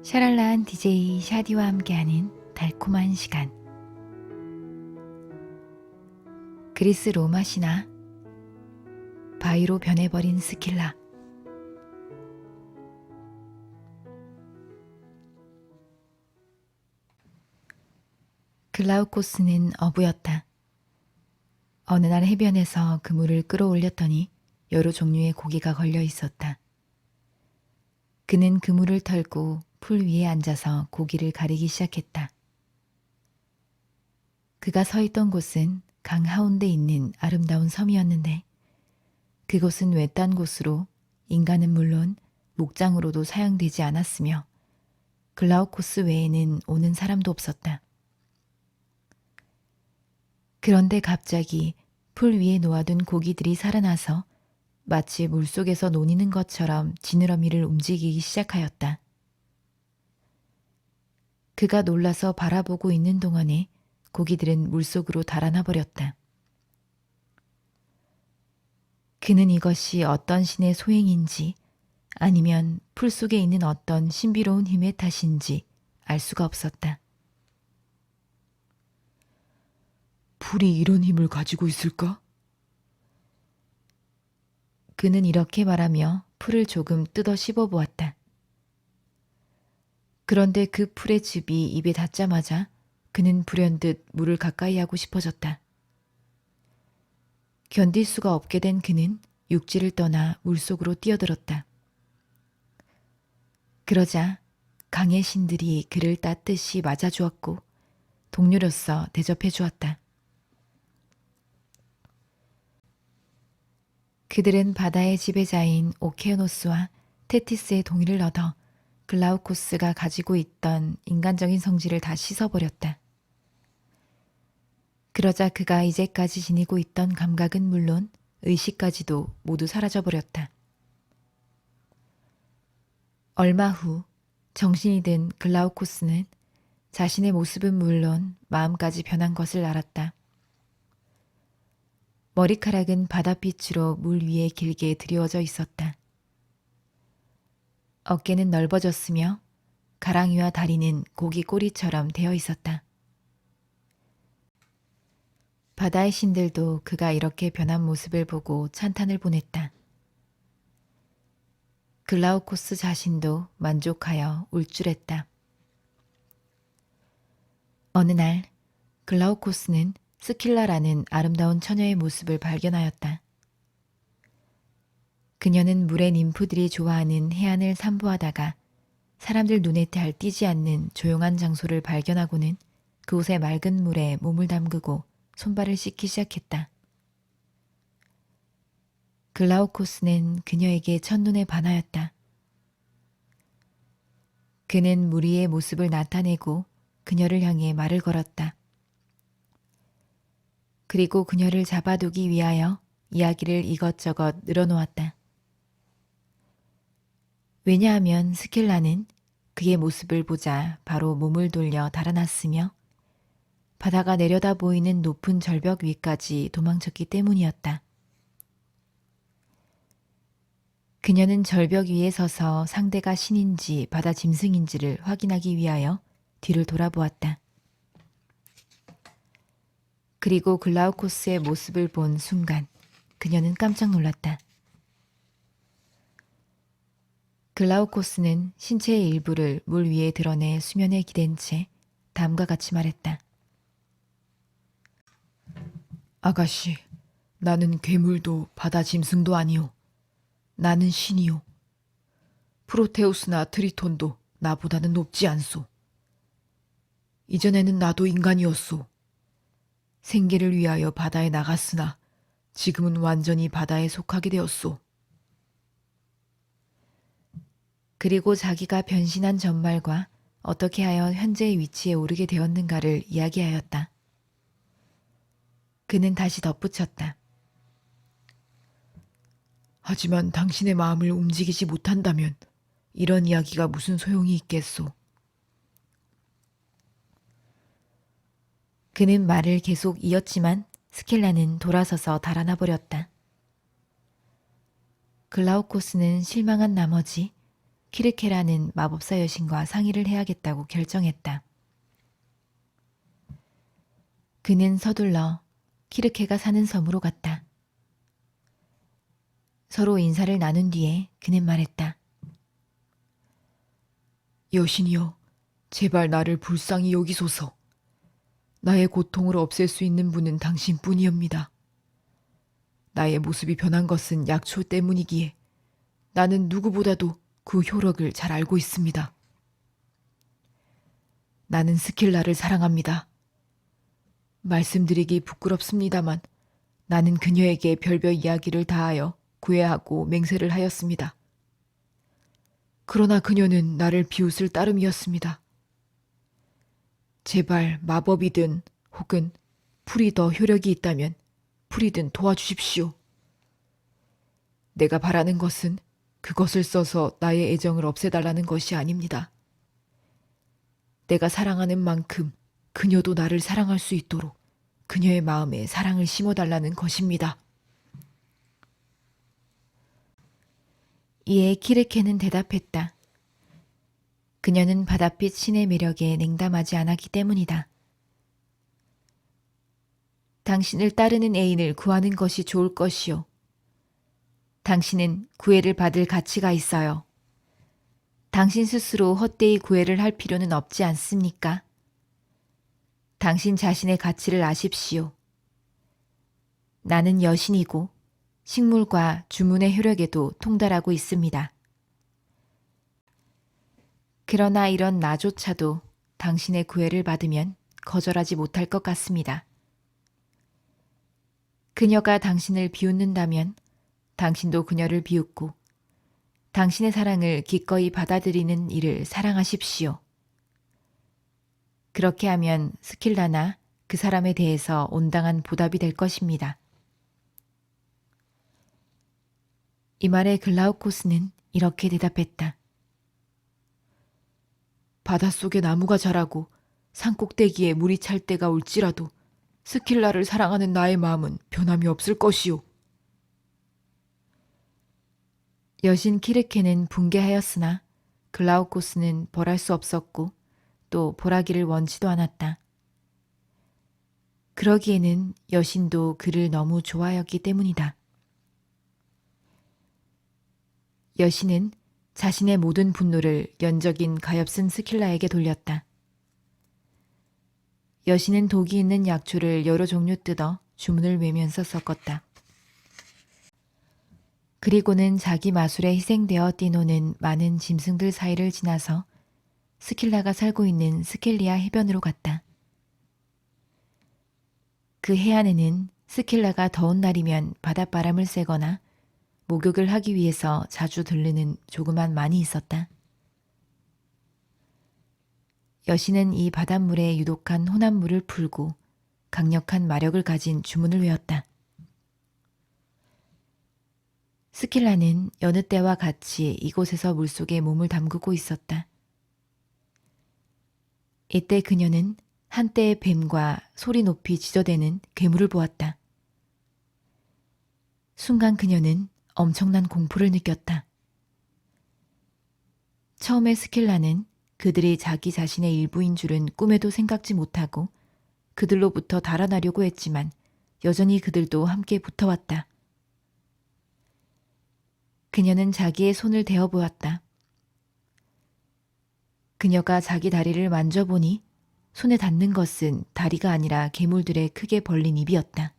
샤랄라한 DJ 샤디와 함께하는 달콤한 시간. 그리스 로마 신화. 바위로 변해버린 스킬라. 글라우코스는 어부였다. 어느 날 해변에서 그물을 끌어올렸더니 여러 종류의 고기가 걸려 있었다. 그는 그물을 털고 풀 위에 앉아서 고기를 가리기 시작했다. 그가 서 있던 곳은 강 하운데 있는 아름다운 섬이었는데 그곳은 외딴 곳으로 인간은 물론 목장으로도 사용되지 않았으며 글라우코스 외에는 오는 사람도 없었다. 그런데 갑자기 풀 위에 놓아둔 고기들이 살아나서 마치 물속에서 노니는 것처럼 지느러미를 움직이기 시작하였다. 그가 놀라서 바라보고 있는 동안에 고기들은 물속으로 달아나 버렸다. 그는 이것이 어떤 신의 소행인지 아니면 풀 속에 있는 어떤 신비로운 힘의 탓인지 알 수가 없었다. 풀이 이런 힘을 가지고 있을까? 그는 이렇게 말하며 풀을 조금 뜯어 씹어 보았다. 그런데 그 풀의 즙이 입에 닿자마자 그는 불현듯 물을 가까이 하고 싶어졌다. 견딜 수가 없게 된 그는 육지를 떠나 물속으로 뛰어들었다. 그러자 강의 신들이 그를 따뜻이 맞아주었고 동료로서 대접해 주었다. 그들은 바다의 지배자인 오케아노스와 테티스의 동의를 얻어 글라우코스가 가지고 있던 인간적인 성질을 다 씻어버렸다. 그러자 그가 이제까지 지니고 있던 감각은 물론 의식까지도 모두 사라져버렸다. 얼마 후 정신이 든 글라우코스는 자신의 모습은 물론 마음까지 변한 것을 알았다. 머리카락은 바닷빛으로 물 위에 길게 드리워져 있었다. 어깨는 넓어졌으며 가랑이와 다리는 고기 꼬리처럼 되어 있었다. 바다의 신들도 그가 이렇게 변한 모습을 보고 찬탄을 보냈다. 글라우코스 자신도 만족하여 울줄했다. 어느 날 글라우코스는 스킬라라는 아름다운 처녀의 모습을 발견하였다. 그녀는 물의 ним프들이 좋아하는 해안을 산보하다가 사람들 눈에 잘 띄지 않는 조용한 장소를 발견하고는 그곳의 맑은 물에 몸을 담그고 손발을 씻기 시작했다. 글라우코스는 그녀에게 첫눈에 반하였다. 그는 물 위의 모습을 나타내고 그녀를 향해 말을 걸었다. 그리고 그녀를 잡아두기 위하여 이야기를 이것저것 늘어놓았다. 왜냐하면 스킬라는 그의 모습을 보자 바로 몸을 돌려 달아났으며 바다가 내려다 보이는 높은 절벽 위까지 도망쳤기 때문이었다. 그녀는 절벽 위에 서서 상대가 신인지 바다 짐승인지를 확인하기 위하여 뒤를 돌아보았다. 그리고 글라우코스의 모습을 본 순간 그녀는 깜짝 놀랐다. 글라우코스는 신체의 일부를 물 위에 드러내 수면에 기댄 채 다음과 같이 말했다. 아가씨, 나는 괴물도 바다 짐승도 아니오. 나는 신이오. 프로테우스나 트리톤도 나보다는 높지 않소. 이전에는 나도 인간이었소. 생계를 위하여 바다에 나갔으나 지금은 완전히 바다에 속하게 되었소. 그리고 자기가 변신한 전말과 어떻게 하여 현재의 위치에 오르게 되었는가를 이야기하였다. 그는 다시 덧붙였다. 하지만 당신의 마음을 움직이지 못한다면 이런 이야기가 무슨 소용이 있겠소. 그는 말을 계속 이었지만 스킬라는 돌아서서 달아나 버렸다. 글라우코스는 실망한 나머지 키르케라는 마법사 여신과 상의를 해야겠다고 결정했다. 그는 서둘러 키르케가 사는 섬으로 갔다. 서로 인사를 나눈 뒤에 그는 말했다. 여신이여, 제발 나를 불쌍히 여기소서. 나의 고통을 없앨 수 있는 분은 당신뿐이옵니다. 나의 모습이 변한 것은 약초 때문이기에 나는 누구보다도 그 효력을 잘 알고 있습니다. 나는 스킬라를 사랑합니다. 말씀드리기 부끄럽습니다만 나는 그녀에게 별별 이야기를 다하여 구애하고 맹세를 하였습니다. 그러나 그녀는 나를 비웃을 따름이었습니다. 제발 마법이든 혹은 풀이 더 효력이 있다면 풀이든 도와주십시오. 내가 바라는 것은 그것을 써서 나의 애정을 없애달라는 것이 아닙니다. 내가 사랑하는 만큼 그녀도 나를 사랑할 수 있도록 그녀의 마음에 사랑을 심어달라는 것입니다. 이에 키르케는 대답했다. 그녀는 바닷빛 신의 매력에 냉담하지 않았기 때문이다. 당신을 따르는 애인을 구하는 것이 좋을 것이요. 당신은 구애를 받을 가치가 있어요. 당신 스스로 헛되이 구애를 할 필요는 없지 않습니까? 당신 자신의 가치를 아십시오. 나는 여신이고 식물과 주문의 효력에도 통달하고 있습니다. 그러나 이런 나조차도 당신의 구애를 받으면 거절하지 못할 것 같습니다. 그녀가 당신을 비웃는다면 당신도 그녀를 비웃고 당신의 사랑을 기꺼이 받아들이는 이를 사랑하십시오. 그렇게 하면 스킬라나 그 사람에 대해서 온당한 보답이 될 것입니다. 이 말에 글라우코스는 이렇게 대답했다. 바닷속에 나무가 자라고 산꼭대기에 물이 찰 때가 올지라도 스킬라를 사랑하는 나의 마음은 변함이 없을 것이오. 여신 키르케는 붕괴하였으나 글라우코스는 벌할 수 없었고 또 벌하기를 원치도 않았다. 그러기에는 여신도 그를 너무 좋아하였기 때문이다. 여신은 자신의 모든 분노를 연적인 가엾은 스킬라에게 돌렸다. 여신은 독이 있는 약초를 여러 종류 뜯어 주문을 외면서 섞었다. 그리고는 자기 마술에 희생되어 뛰노는 많은 짐승들 사이를 지나서 스킬라가 살고 있는 스켈리아 해변으로 갔다. 그 해안에는 스킬라가 더운 날이면 바닷바람을 쐬거나 목욕을 하기 위해서 자주 들르는 조그만 만이 있었다. 여신은 이 바닷물에 유독한 혼합물을 풀고 강력한 마력을 가진 주문을 외웠다. 스킬라는 여느 때와 같이 이곳에서 물속에 몸을 담그고 있었다. 이때 그녀는 한때의 뱀과 소리 높이 지저대는 괴물을 보았다. 순간 그녀는 엄청난 공포를 느꼈다. 처음에 스킬라는 그들이 자기 자신의 일부인 줄은 꿈에도 생각지 못하고 그들로부터 달아나려고 했지만 여전히 그들도 함께 붙어왔다. 그녀는 자기의 손을 대어 보았다. 그녀가 자기 다리를 만져보니 손에 닿는 것은 다리가 아니라 괴물들의 크게 벌린 입이었다.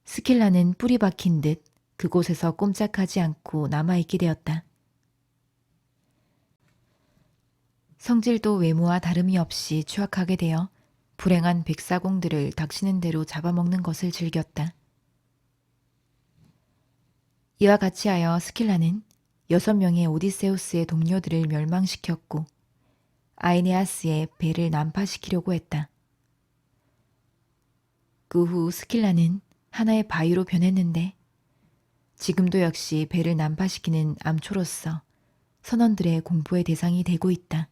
스킬라는 뿌리 박힌 듯 그곳에서 꼼짝하지 않고 남아있게 되었다. 성질도 외모와 다름이 없이 추악하게 되어 불행한 백사공들을 닥치는 대로 잡아먹는 것을 즐겼다. 이와 같이 하여 스킬라는 6명의 오디세우스의 동료들을 멸망시켰고 아이네아스의 배를 난파시키려고 했다. 그 후 스킬라는 하나의 바위로 변했는데 지금도 역시 배를 난파시키는 암초로서 선원들의 공포의 대상이 되고 있다.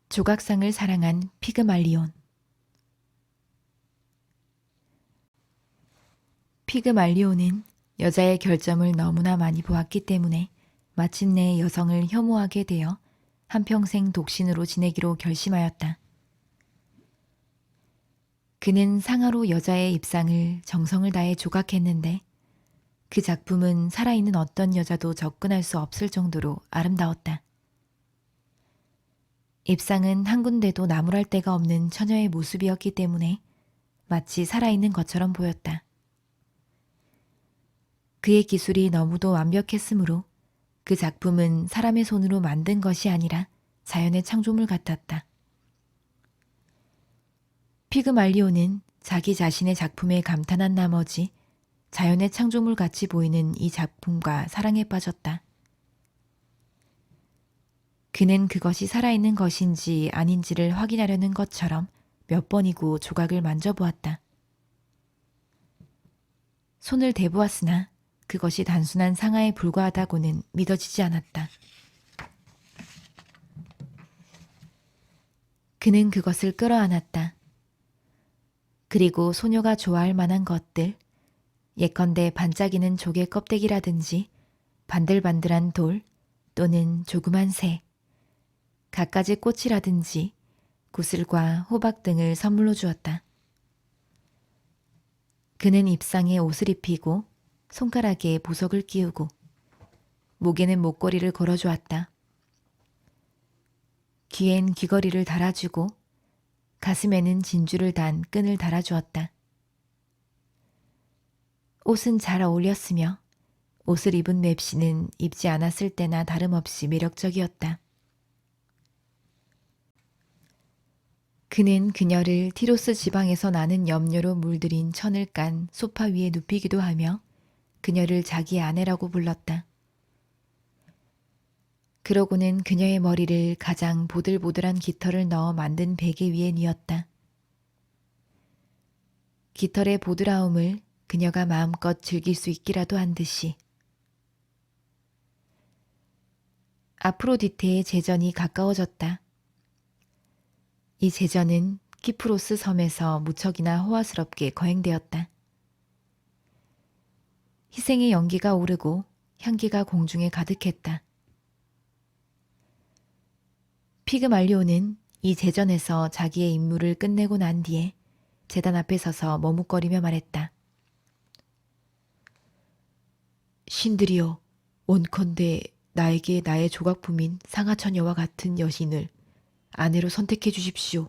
조각상을 사랑한 피그말리온. 피그말리오는 여자의 결점을 너무나 많이 보았기 때문에 마침내 여성을 혐오하게 되어 한평생 독신으로 지내기로 결심하였다. 그는 상하로 여자의 입상을 정성을 다해 조각했는데 그 작품은 살아있는 어떤 여자도 접근할 수 없을 정도로 아름다웠다. 입상은 한 군데도 나무랄 데가 없는 처녀의 모습이었기 때문에 마치 살아있는 것처럼 보였다. 그의 기술이 너무도 완벽했으므로 그 작품은 사람의 손으로 만든 것이 아니라 자연의 창조물 같았다. 피그말리오는 자기 자신의 작품에 감탄한 나머지 자연의 창조물 같이 보이는 이 작품과 사랑에 빠졌다. 그는 그것이 살아있는 것인지 아닌지를 확인하려는 것처럼 몇 번이고 조각을 만져보았다. 손을 대보았으나 그것이 단순한 상하에 불과하다고는 믿어지지 않았다. 그는 그것을 끌어안았다. 그리고 소녀가 좋아할 만한 것들, 예컨대 반짝이는 조개 껍데기라든지 반들반들한 돌 또는 조그만 새, 갖가지 꽃이라든지 구슬과 호박 등을 선물로 주었다. 그는 입상에 옷을 입히고 손가락에 보석을 끼우고 목에는 목걸이를 걸어주었다. 귀엔 귀걸이를 달아주고 가슴에는 진주를 단 끈을 달아주었다. 옷은 잘 어울렸으며 옷을 입은 맵시는 입지 않았을 때나 다름없이 매력적이었다. 그는 그녀를 티로스 지방에서 나는 염료로 물들인 천을 깐 소파 위에 눕히기도 하며 그녀를 자기 아내라고 불렀다. 그러고는 그녀의 머리를 가장 보들보들한 깃털을 넣어 만든 베개 위에 뉘었다. 깃털의 보드라움을 그녀가 마음껏 즐길 수 있기라도 한 듯이. 아프로디테의 제전이 가까워졌다. 이 제전은 키프로스 섬에서 무척이나 호화스럽게 거행되었다. 희생의 연기가 오르고 향기가 공중에 가득했다. 피그말리오는 이 제전에서 자기의 임무를 끝내고 난 뒤에 제단 앞에 서서 머뭇거리며 말했다. 신들이여, 원컨대 나에게 나의 조각품인 상하처녀와 같은 여신을 아내로 선택해 주십시오.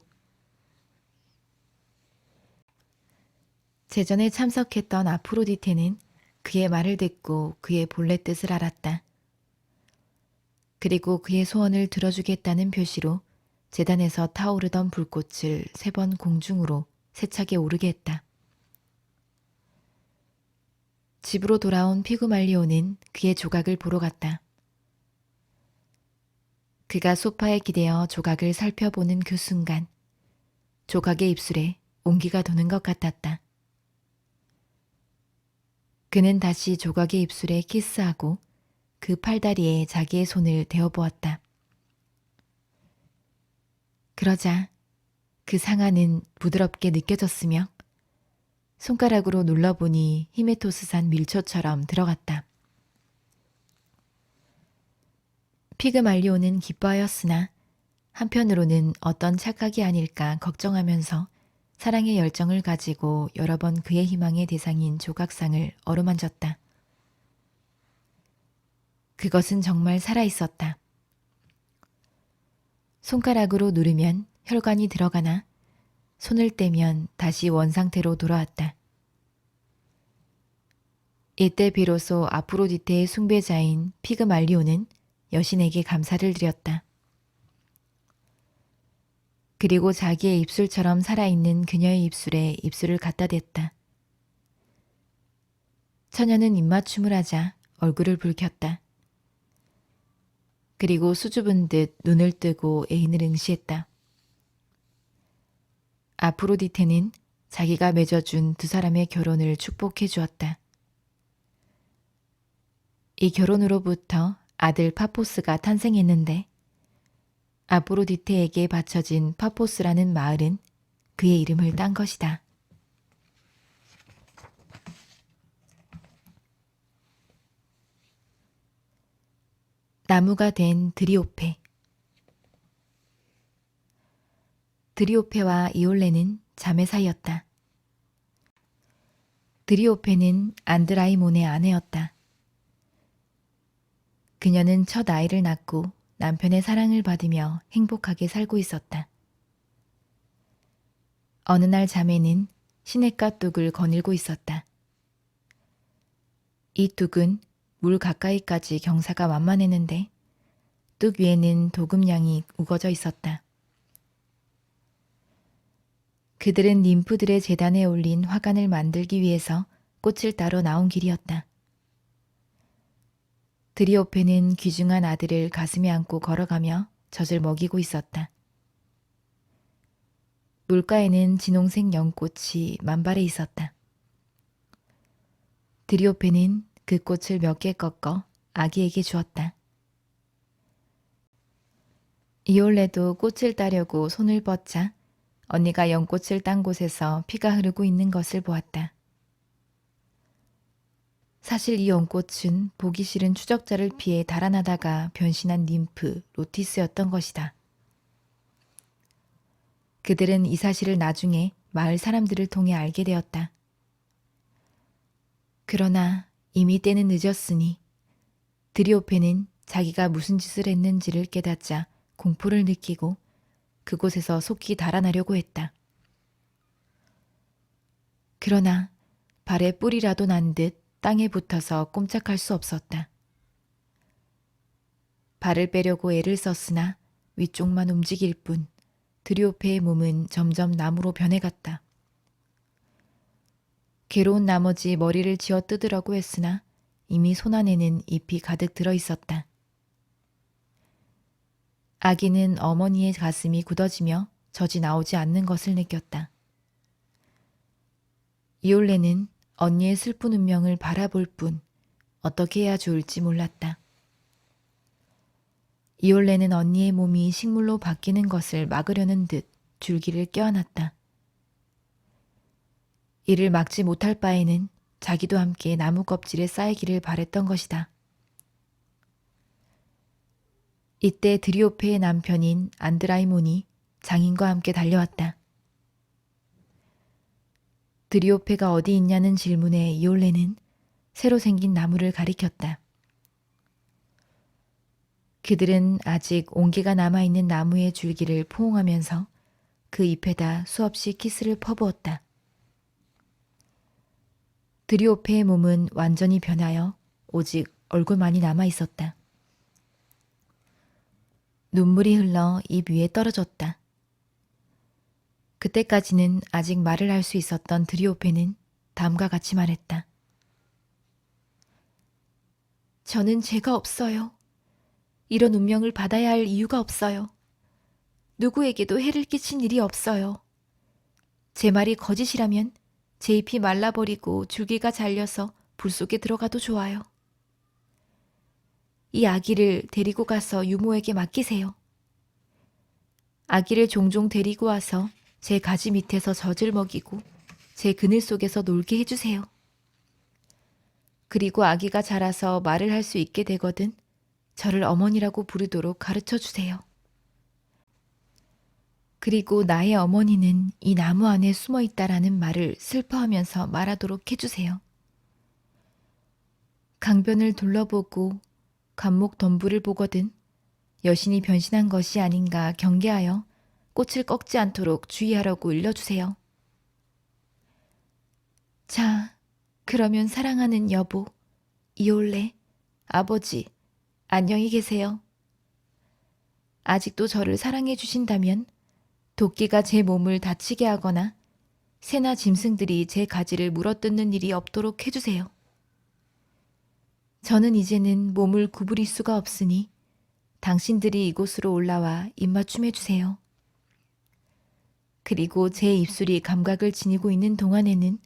제전에 참석했던 아프로디테는 그의 말을 듣고 그의 본래 뜻을 알았다. 그리고 그의 소원을 들어주겠다는 표시로 제단에서 타오르던 불꽃을 3번 공중으로 세차게 오르게 했다. 집으로 돌아온 피그말리오는 그의 조각을 보러 갔다. 그가 소파에 기대어 조각을 살펴보는 그 순간 조각의 입술에 온기가 도는 것 같았다. 그는 다시 조각의 입술에 키스하고 그 팔다리에 자기의 손을 대어보았다. 그러자 그 상아는 부드럽게 느껴졌으며 손가락으로 눌러보니 히메토스산 밀초처럼 들어갔다. 피그말리오는 기뻐하였으나 한편으로는 어떤 착각이 아닐까 걱정하면서 사랑의 열정을 가지고 여러 번 그의 희망의 대상인 조각상을 어루만졌다. 그것은 정말 살아있었다. 손가락으로 누르면 혈관이 들어가나 손을 떼면 다시 원상태로 돌아왔다. 이때 비로소 아프로디테의 숭배자인 피그말리오는 여신에게 감사를 드렸다. 그리고 자기의 입술처럼 살아있는 그녀의 입술에 입술을 갖다 댔다. 처녀는 입맞춤을 하자 얼굴을 붉혔다. 그리고 수줍은 듯 눈을 뜨고 애인을 응시했다. 아프로디테는 자기가 맺어준 두 사람의 결혼을 축복해 주었다. 이 결혼으로부터 아들 파포스가 탄생했는데 아프로디테에게 바쳐진 파포스라는 마을은 그의 이름을 딴 것이다. 나무가 된 드리오페. 드리오페와 이올레는 자매 사이였다. 드리오페는 안드라이몬의 아내였다. 그녀는 첫 아이를 낳고 남편의 사랑을 받으며 행복하게 살고 있었다. 어느 날 자매는 시냇가 뚝을 거닐고 있었다. 이 뚝은 물 가까이까지 경사가 완만했는데 뚝 위에는 도금량이 우거져 있었다. 그들은 ним프들의 제단에 올린 화관을 만들기 위해서 꽃을 따러 나온 길이었다. 드리오페는 귀중한 아들을 가슴에 안고 걸어가며 젖을 먹이고 있었다. 물가에는 진홍색 연꽃이 만발해 있었다. 드리오페는 그 꽃을 몇 개 꺾어 아기에게 주었다. 이올레도 꽃을 따려고 손을 뻗자 언니가 연꽃을 딴 곳에서 피가 흐르고 있는 것을 보았다. 사실 이 연꽃은 보기 싫은 추적자를 피해 달아나다가 변신한 ним프 로티스였던 것이다. 그들은 이 사실을 나중에 마을 사람들을 통해 알게 되었다. 그러나 이미 때는 늦었으니 드리오페는 자기가 무슨 짓을 했는지를 깨닫자 공포를 느끼고 그곳에서 속히 달아나려고 했다. 그러나 발에 뿔이라도 난 듯 땅에 붙어서 꼼짝할 수 없었다. 발을 빼려고 애를 썼으나 위쪽만 움직일 뿐 드리오페의 몸은 점점 나무로 변해갔다. 괴로운 나머지 머리를 쥐어 뜯으려고 했으나 이미 손 안에는 잎이 가득 들어 있었다. 아기는 어머니의 가슴이 굳어지며 젖이 나오지 않는 것을 느꼈다. 이올레는 언니의 슬픈 운명을 바라볼 뿐 어떻게 해야 좋을지 몰랐다. 이올레는 언니의 몸이 식물로 바뀌는 것을 막으려는 듯 줄기를 껴안았다. 이를 막지 못할 바에는 자기도 함께 나무 껍질에 쌓이기를 바랬던 것이다. 이때 드리오페의 남편인 안드라이몬이 장인과 함께 달려왔다. 드리오페가 어디 있냐는 질문에 이올레는 새로 생긴 나무를 가리켰다. 그들은 아직 온기가 남아있는 나무의 줄기를 포옹하면서 그 잎에다 수없이 키스를 퍼부었다. 드리오페의 몸은 완전히 변하여 오직 얼굴만이 남아있었다. 눈물이 흘러 입 위에 떨어졌다. 그때까지는 아직 말을 할 수 있었던 드리오페는 다음과 같이 말했다. 저는 죄가 없어요. 이런 운명을 받아야 할 이유가 없어요. 누구에게도 해를 끼친 일이 없어요. 제 말이 거짓이라면 제 잎이 말라버리고 줄기가 잘려서 불 속에 들어가도 좋아요. 이 아기를 데리고 가서 유모에게 맡기세요. 아기를 종종 데리고 와서 제 가지 밑에서 젖을 먹이고 제 그늘 속에서 놀게 해주세요. 그리고 아기가 자라서 말을 할 수 있게 되거든 저를 어머니라고 부르도록 가르쳐 주세요. 그리고 나의 어머니는 이 나무 안에 숨어 있다라는 말을 슬퍼하면서 말하도록 해주세요. 강변을 둘러보고 감목 덤불을 보거든 여신이 변신한 것이 아닌가 경계하여 꽃을 꺾지 않도록 주의하라고 일러주세요. 자, 그러면 사랑하는 여보, 이올레, 아버지, 안녕히 계세요. 아직도 저를 사랑해 주신다면 도끼가 제 몸을 다치게 하거나 새나 짐승들이 제 가지를 물어뜯는 일이 없도록 해주세요. 저는 이제는 몸을 구부릴 수가 없으니 당신들이 이곳으로 올라와 입맞춤해 주세요. 그리고 제 입술이 감각을 지니고 있는 동안에는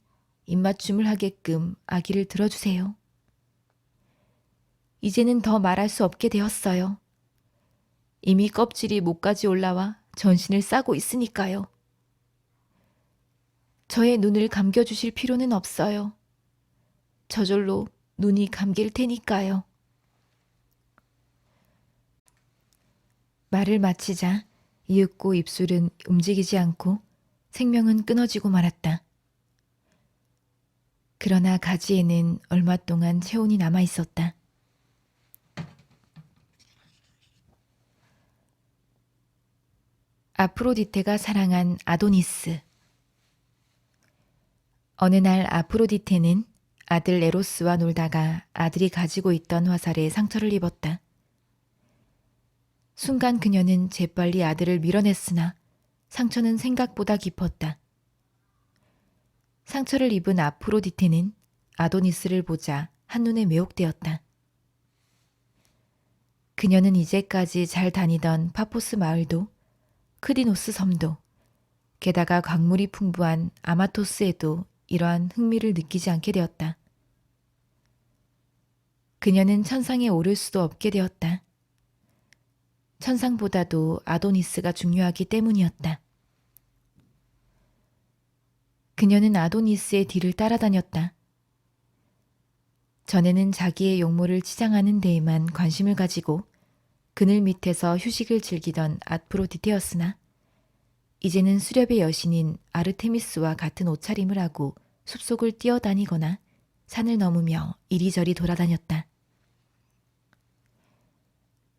입맞춤을 하게끔 아기를 들어주세요. 이제는 더 말할 수 없게 되었어요. 이미 껍질이 목까지 올라와 전신을 싸고 있으니까요. 저의 눈을 감겨주실 필요는 없어요. 저절로 눈이 감길 테니까요. 말을 마치자 이윽고 입술은 움직이지 않고 생명은 끊어지고 말았다. 그러나 가지에는 얼마 동안 체온이 남아 있었다. 아프로디테가 사랑한 아도니스. 어느 날 아프로디테는 아들 에로스와 놀다가 아들이 가지고 있던 화살에 상처를 입었다. 순간 그녀는 재빨리 아들을 밀어냈으나 상처는 생각보다 깊었다. 상처를 입은 아프로디테는 아도니스를 보자 한눈에 매혹되었다. 그녀는 이제까지 잘 다니던 파포스 마을도 크디노스 섬도 게다가 광물이 풍부한 아마토스에도 이러한 흥미를 느끼지 않게 되었다. 그녀는 천상에 오를 수도 없게 되었다. 천상보다도 아도니스가 중요하기 때문이었다. 그녀는 아도니스의 뒤를 따라다녔다. 전에는 자기의 용모를 치장하는 데에만 관심을 가지고 그늘 밑에서 휴식을 즐기던 아프로디테였으나 이제는 수렵의 여신인 아르테미스와 같은 옷차림을 하고 숲속을 뛰어다니거나 산을 넘으며 이리저리 돌아다녔다.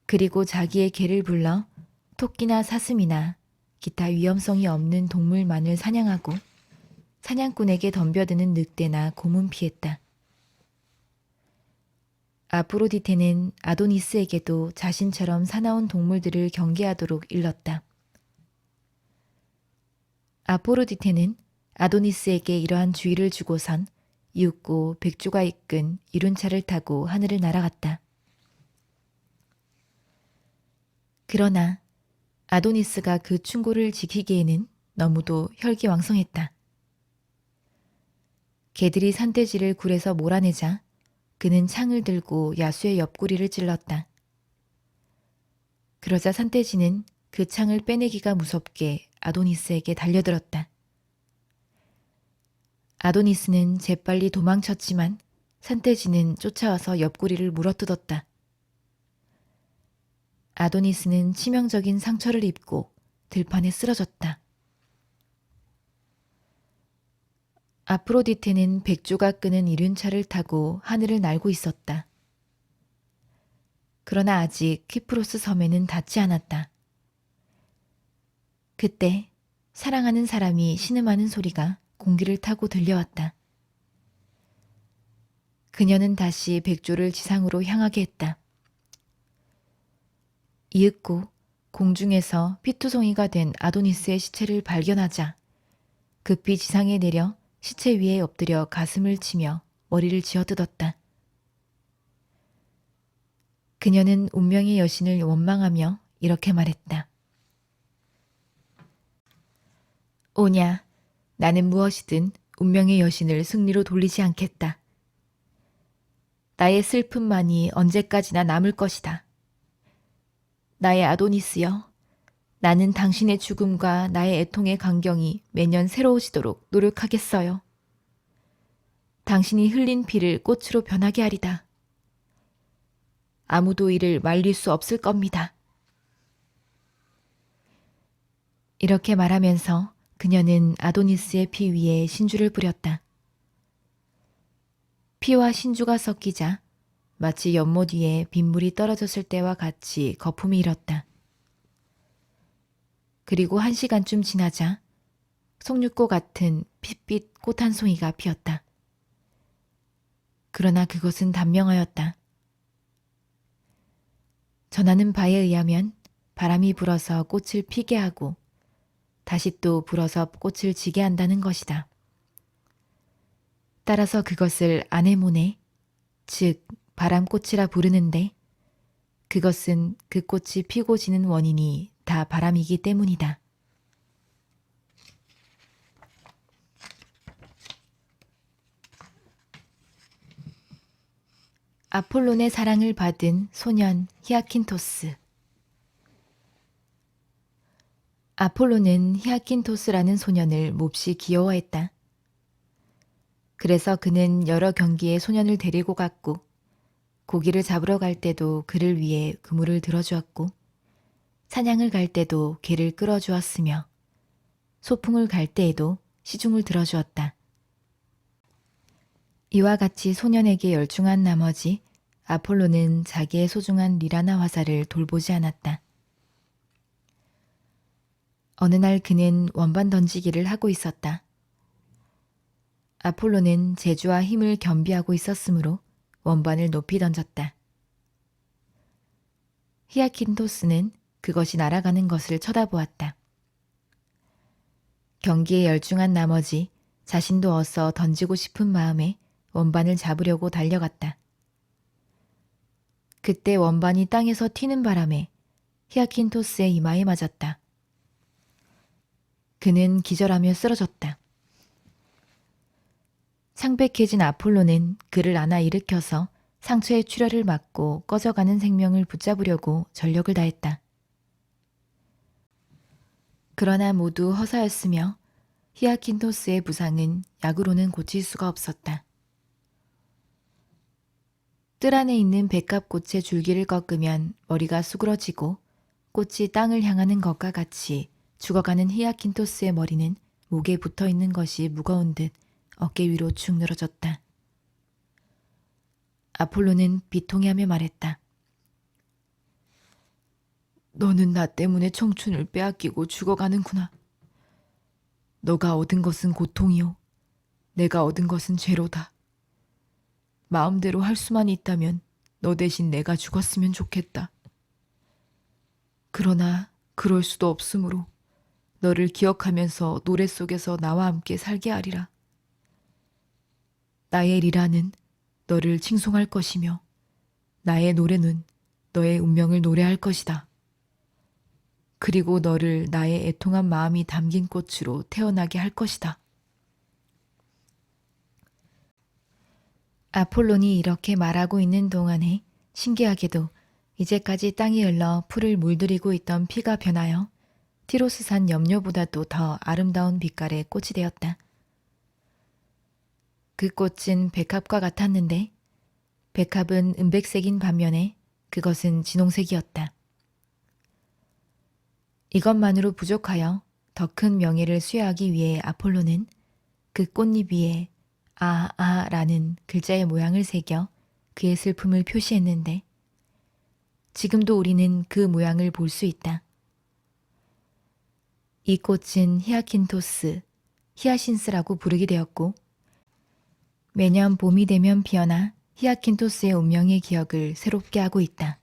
그리고 자기의 개를 불러 토끼나 사슴이나 기타 위험성이 없는 동물만을 사냥하고 사냥꾼에게 덤벼드는 늑대나 곰은 피했다. 아프로디테는 아도니스에게도 자신처럼 사나운 동물들을 경계하도록 일렀다. 아프로디테는 아도니스에게 이러한 주의를 주고선 이윽고 백조가 이끈 이륜차를 타고 하늘을 날아갔다. 그러나 아도니스가 그 충고를 지키기에는 너무도 혈기왕성했다. 개들이 산돼지를 굴에서 몰아내자 그는 창을 들고 야수의 옆구리를 찔렀다. 그러자 산돼지는 그 창을 빼내기가 무섭게 아도니스에게 달려들었다. 아도니스는 재빨리 도망쳤지만 산돼지는 쫓아와서 옆구리를 물어뜯었다. 아도니스는 치명적인 상처를 입고 들판에 쓰러졌다. 아프로디테는 백조가 끄는 이륜차를 타고 하늘을 날고 있었다. 그러나 아직 키프로스 섬에는 닿지 않았다. 그때 사랑하는 사람이 신음하는 소리가 공기를 타고 들려왔다. 그녀는 다시 백조를 지상으로 향하게 했다. 이윽고 공중에서 피투성이가 된 아도니스의 시체를 발견하자 급히 지상에 내려 시체 위에 엎드려 가슴을 치며 머리를 쥐어뜯었다. 그녀는 운명의 여신을 원망하며 이렇게 말했다. 오냐, 나는 무엇이든 운명의 여신을 승리로 돌리지 않겠다. 나의 슬픔만이 언제까지나 남을 것이다. 나의 아도니스여, 나는 당신의 죽음과 나의 애통의 광경이 매년 새로워지도록 노력하겠어요. 당신이 흘린 피를 꽃으로 변하게 하리다. 아무도 이를 말릴 수 없을 겁니다. 이렇게 말하면서 그녀는 아도니스의 피 위에 신주를 뿌렸다. 피와 신주가 섞이자 마치 연못 위에 빗물이 떨어졌을 때와 같이 거품이 일었다. 그리고 1시간쯤 지나자 송육고 같은 핏빛 꽃 한 송이가 피었다. 그러나 그것은 단명하였다. 전하는 바에 의하면 바람이 불어서 꽃을 피게 하고 다시 또 불어서 꽃을 지게 한다는 것이다. 따라서 그것을 아네모네, 즉 바람꽃이라 부르는데 그것은 그 꽃이 피고 지는 원인이 다 바람이기 때문이다. 아폴론의 사랑을 받은 소년 히아킨토스. 아폴로는 히아킨토스라는 소년을 몹시 귀여워했다. 그래서 그는 여러 경기에 소년을 데리고 갔고 고기를 잡으러 갈 때도 그를 위해 그물을 들어주었고 사냥을 갈 때도 개를 끌어주었으며 소풍을 갈 때에도 시중을 들어주었다. 이와 같이 소년에게 열중한 나머지 아폴로는 자기의 소중한 리라나 화살을 돌보지 않았다. 어느 날 그는 원반 던지기를 하고 있었다. 아폴로는 재주와 힘을 겸비하고 있었으므로 원반을 높이 던졌다. 히아킨토스는 그것이 날아가는 것을 쳐다보았다. 경기에 열중한 나머지 자신도 어서 던지고 싶은 마음에 원반을 잡으려고 달려갔다. 그때 원반이 땅에서 튀는 바람에 히아킨토스의 이마에 맞았다. 그는 기절하며 쓰러졌다. 창백해진 아폴로는 그를 안아 일으켜서 상처의 출혈을 막고 꺼져가는 생명을 붙잡으려고 전력을 다했다. 그러나 모두 허사였으며 히아킨토스의 부상은 약으로는 고칠 수가 없었다. 뜰 안에 있는 백합꽃의 줄기를 꺾으면 머리가 수그러지고 꽃이 땅을 향하는 것과 같이 죽어가는 히아킨토스의 머리는 목에 붙어 있는 것이 무거운 듯 어깨 위로 축 늘어졌다. 아폴로는 비통해하며 말했다. 너는 나 때문에 청춘을 빼앗기고 죽어가는구나. 너가 얻은 것은 고통이요. 내가 얻은 것은 죄로다. 마음대로 할 수만 있다면 너 대신 내가 죽었으면 좋겠다. 그러나 그럴 수도 없으므로 너를 기억하면서 노래 속에서 나와 함께 살게 하리라. 나의 리라는 너를 칭송할 것이며 나의 노래는 너의 운명을 노래할 것이다. 그리고 너를 나의 애통한 마음이 담긴 꽃으로 태어나게 할 것이다. 아폴론이 이렇게 말하고 있는 동안에 신기하게도 이제까지 땅이 흘러 풀을 물들이고 있던 피가 변하여 티로스산 염료보다도 더 아름다운 빛깔의 꽃이 되었다. 그 꽃은 백합과 같았는데 백합은 은백색인 반면에 그것은 진홍색이었다. 이것만으로 부족하여 더 큰 명예를 수여하기 위해 아폴로는 그 꽃잎 위에 라는 글자의 모양을 새겨 그의 슬픔을 표시했는데 지금도 우리는 그 모양을 볼 수 있다. 이 꽃은 히아킨토스, 히아신스라고 부르게 되었고 매년 봄이 되면 피어나 히아킨토스의 운명의 기억을 새롭게 하고 있다.